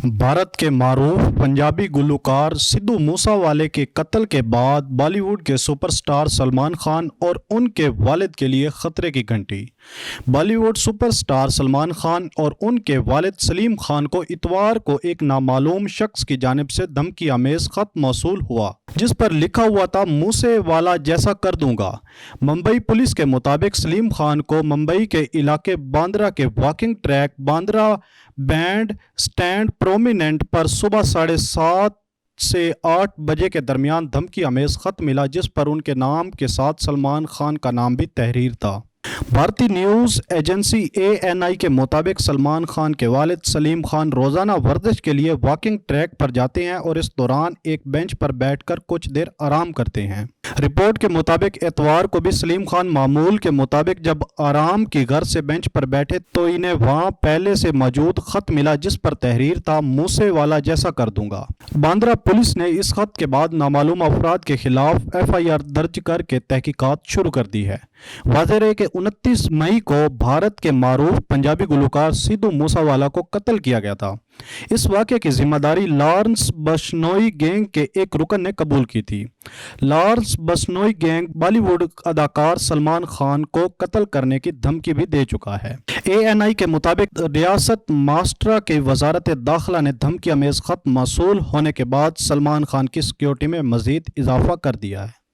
भारत के मारूफ पंजाबी गुलकार सिद्धू मूसावाले के कत्ल के बाद बॉलीवुड के सुपरस्टार सलमान खान और उनके वालिद के लिए खतरे की घंटी। बॉलीवुड सुपरस्टार सलमान खान और उनके वालिद सलीम खान को इतवार को एक नामालूम शख्स की जानिब से धमकी आमेज खत मौसूल हुआ, जिस पर लिखा हुआ था, मूसे वाला जैसा कर दूंगा। मुंबई पुलिस के मुताबिक सलीम खान को मुंबई के इलाके बांद्रा के walking track Bandra band stand prominent पर सुबह 7:30 से 8 बजे के दरमियान धमकी आमेज खत मिला, जिस पर उनके नाम के साथ सलमान खान का नाम भी तहरीर था। भारतीय न्यूज़ एजेंसी ANI के मुताबिक सलमान खान के वालिद सलीम खान रोज़ाना वर्जिश के लिए वॉकिंग ट्रैक पर जाते हैं और इस दौरान एक बेंच पर बैठकर कुछ देर आराम करते हैं। रिपोर्ट के मुताबिक एतवार को भी सलीम खान मामूल के मुताबिक जब आराम की घर से बेंच पर बैठे तो इन्हें वहां पहले से मौजूद खत मिला, जिस पर तहरीर था, मूसे वाला जैसा कर दूंगा। बांद्रा पुलिस ने इस खत के बाद नामालूम अफराद के खिलाफ FIR दर्ज करके तहकीकात शुरू कर दी है। वाज़ेह है कि 29 मई को भारत के मारूफ पंजाबी गुलकार सिद्धू मूसावाला को कत्ल किया गया था। इस वाक़े की जिम्मेदारी लॉरेंस बिश्नोई गैंग के एक रुकन ने कबूल की थी। लॉरेंस बिश्नोई गैंग बॉलीवुड अदाकार सलमान खान को कत्ल करने की धमकी भी दे चुका है। ANI के मुताबिक रियासत मास्ट्रा की वजारत दाखिला ने धमकी आमेज खत मौसूल होने के बाद सलमान खान की सिक्योरिटी में मजीद इजाफा कर दिया है।